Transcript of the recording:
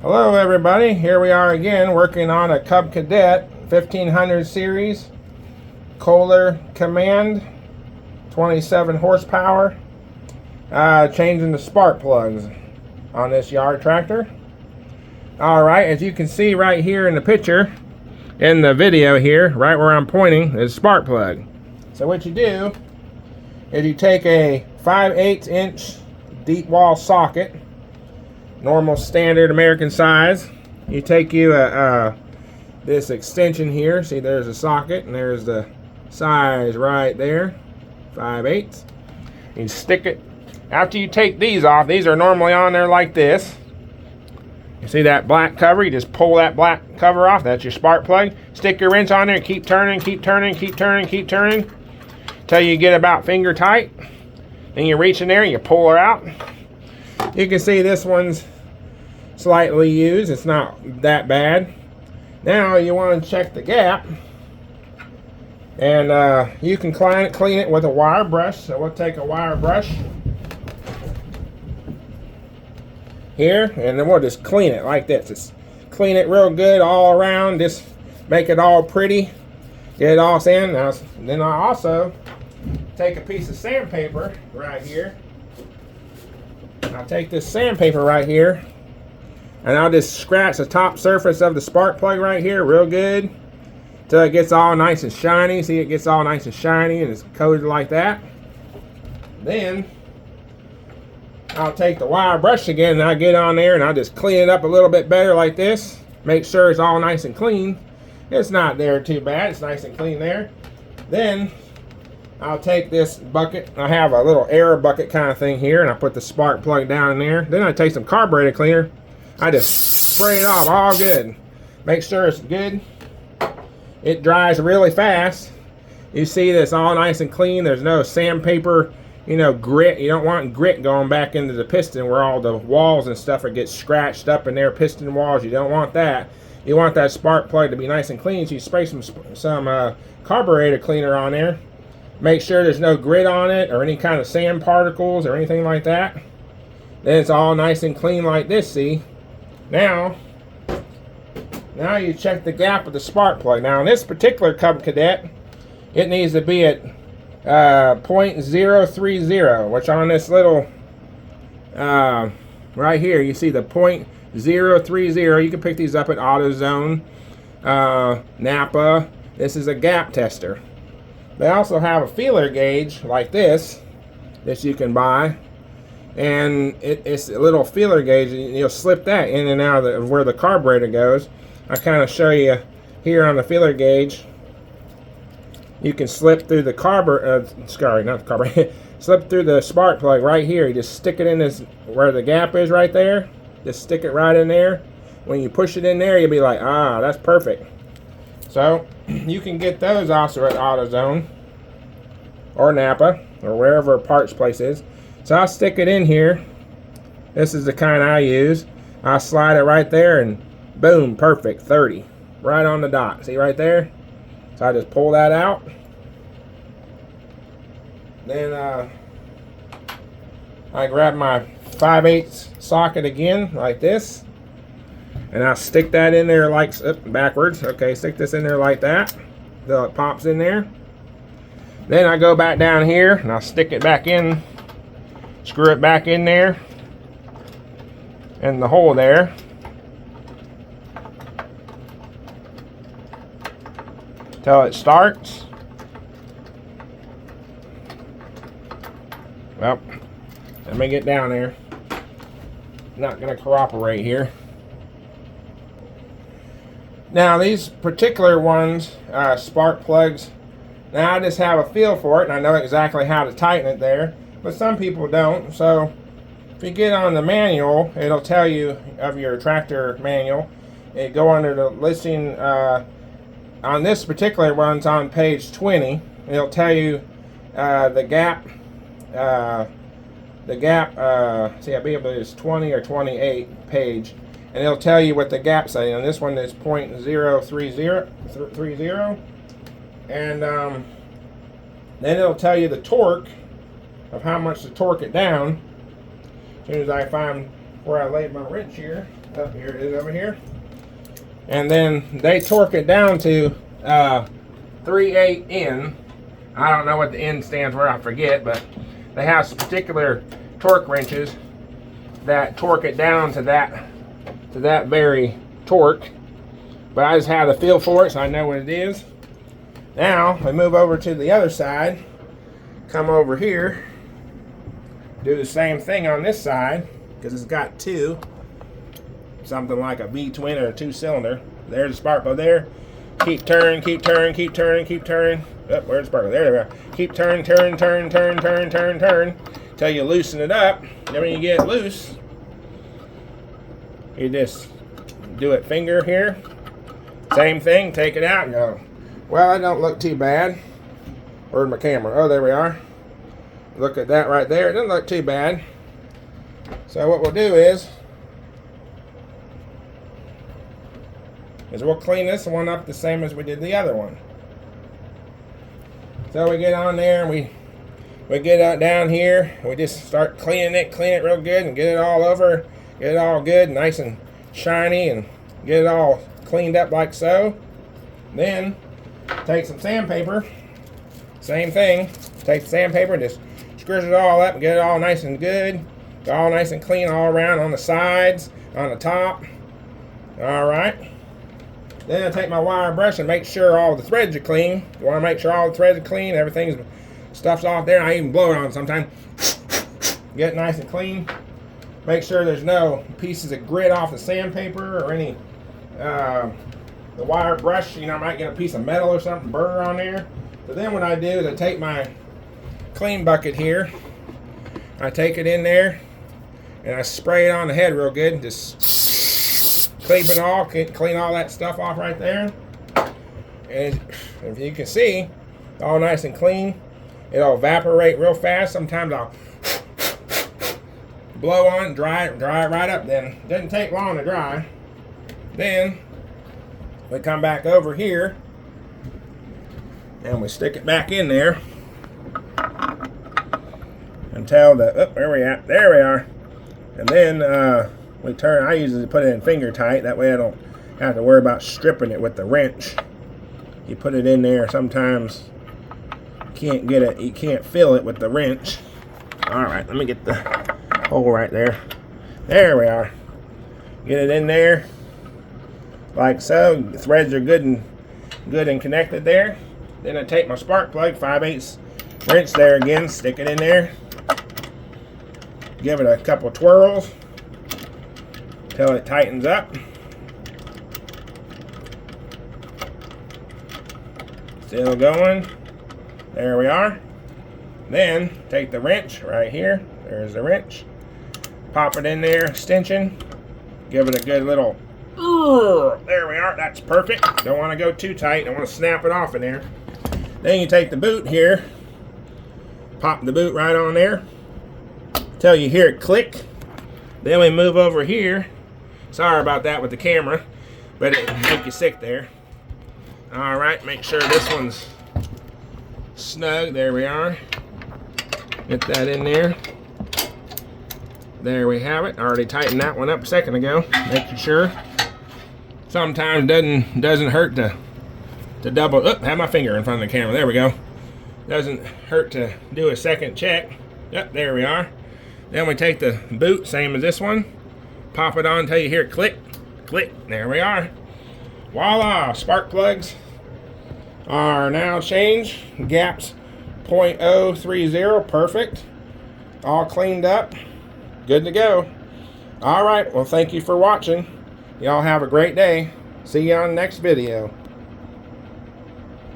Hello everybody, here we are again working on a Cub-Cadet 1500 series Kohler Command 27 horsepower, changing the spark plugs on this yard tractor. Alright, as you can see right here in the picture, in the video here, right where I'm pointing, is spark plug. So what you do is you take a 5/8 inch deep wall socket, normal standard American size. You take you this extension here. See, there's a socket and there's the size right there, 5/8. You stick it. After you take these off, these are normally on there like this. You see that black cover? You just pull that black cover off. That's your spark plug. Stick your wrench on there. Keep turning, keep turning, keep turning, keep turning until you get about finger tight. Then you reach in there and you pull her out. You can see this one's slightly used. It's not that bad. Now you want to check the gap, and you can clean it with a wire brush. So we'll take a wire brush here, and then we'll just clean it like this. Just clean it real good all around. Just make it all pretty. Get it all sand. Now, then I also take a piece of sandpaper right here. I'll take this sandpaper right here, and I'll just scratch the top surface of the spark plug right here real good till it gets all nice and shiny. See, it gets all nice and shiny and it's coated like that. Then I'll take the wire brush again and I'll get on there and I'll just clean it up a little bit better like this. Make sure it's all nice and clean. It's not there too bad. It's nice and clean there. Then I'll take this bucket. I have a little air bucket kind of thing here, and I put the spark plug down in there. Then I take some carburetor cleaner. I just spray it off all good. Make sure it's good. It dries really fast. You see this all nice and clean. There's no sandpaper, grit. You don't want grit going back into the piston where all the walls and stuff get scratched up in their piston walls. You don't want that. You want that spark plug to be nice and clean. So you spray some carburetor cleaner on there. Make sure there's no grit on it or any kind of sand particles or anything like that. Then it's all nice and clean like this, see? Now you check the gap of the spark plug. Now in this particular Cub-Cadet, it needs to be at 0.030, which on this little, right here, you see the 0.030. You can pick these up at AutoZone, Napa. This is a gap tester. They also have a feeler gauge like this that you can buy, and it's a little feeler gauge, and you'll slip that in and out of where the carburetor goes. I kind of show you here on the feeler gauge. You can slip through the slip through the spark plug right here. You just stick it in this where the gap is right there. Just stick it right in there. When you push it in there, you'll be like, ah, that's perfect. So you can get those also at AutoZone or Napa or wherever a parts place is. So I'll stick it in here. This is the kind I use. I'll slide it right there and boom, perfect, 30. Right on the dot. See right there? So I just pull that out. Then I grab my 5/8 socket again like this. And I'll stick that in there like backwards. Okay, stick this in there like that until it pops in there. Then I go back down here and I'll stick it back in, screw it back in there, in the hole there. Till it starts. Well, let me get down there. Not gonna cooperate here. Now these particular ones, spark plugs, now I just have a feel for it and I know exactly how to tighten it there, but some people don't. So if you get on the manual, it'll tell you of your tractor manual. It go under the listing, on this particular one, it's on page 20. It'll tell you the gap, see, I believe it's 20 or 28 page. And it'll tell you what the gap setting. On this one is 0.030, and then it'll tell you the torque of how much to torque it down. As soon as I find where I laid my wrench here, Oh, here it is over here. And then they torque it down to 3/8 N. I don't know what the N stands for, I forget, but they have some particular torque wrenches that torque it down to that very torque. But I just have the feel for it, so I know what it is. Now we move over to the other side. Come over here. Do the same thing on this side because it's got two. Something like a V-twin or a 2-cylinder. There's the spark plug there. Keep turning, keep turning, keep turning, keep turning. Oh, where's the spark plug? There we go. Keep turning, turn, turn, turn, turn, turn, turn. Till you loosen it up. Then when you get it loose, you just do it finger here. Same thing, take it out and go. Well, that don't look too bad. Where's my camera? Oh, there we are. Look at that right there. It doesn't look too bad. So what we'll do is we'll clean this one up the same as we did the other one. So we get on there and we get down here. We just start clean it real good and get it all over. Get it all good, nice and shiny, and get it all cleaned up like so. Then take some sandpaper. Same thing. Take the sandpaper and just screws it all up and get it all nice and good. All nice and clean all around on the sides, on the top. Alright. Then I take my wire brush and make sure all the threads are clean. You want to make sure all the threads are clean, everything's stuff's off there. I even blow it on sometimes. Get it nice and clean. Make sure there's no pieces of grit off the sandpaper or any the wire brush, you know, I might get a piece of metal or something burr on there. So then what I do is I take my clean bucket here, I take it in there and I spray it on the head real good and just clean all that stuff off right there. And if you can see, all nice and clean. It'll evaporate real fast. Sometimes I'll blow on and dry it right up. Then it doesn't take long to dry. Then we come back over here and we stick it back in there until there we are. And then we turn. I usually put it in finger tight. That way I don't have to worry about stripping it with the wrench. You put it in there. Sometimes you can't get it. You can't fill it with the wrench. All right, let me get the hole right there. There we are. Get it in there like so. The threads are good and connected there. Then I take my spark plug, 5/8 wrench there again, stick it in there. Give it a couple twirls till it tightens up. Still going. There we are. Then take the wrench right here. There's the wrench. Pop it in there, extension. Give it a good little. There we are. That's perfect. Don't want to go too tight. Don't want to snap it off in there. Then you take the boot here. Pop the boot right on there till you hear it click. Then we move over here. Sorry about that with the camera, but it make you sick there. All right, make sure this one's snug. There we are. Get that in there. There we have it. I already tightened that one up a second ago, making sure. Sometimes doesn't hurt to double. Have my finger in front of the camera. There we go. Doesn't hurt to do a second check. Yep, there we are. Then we take the boot, same as this one. Pop it on until you hear it click, click. There we are. Voila! Spark plugs are now changed. Gaps 0.030, perfect. All cleaned up. Good to go. All right, well, thank you for watching. Y'all have a great day. See you on the next video.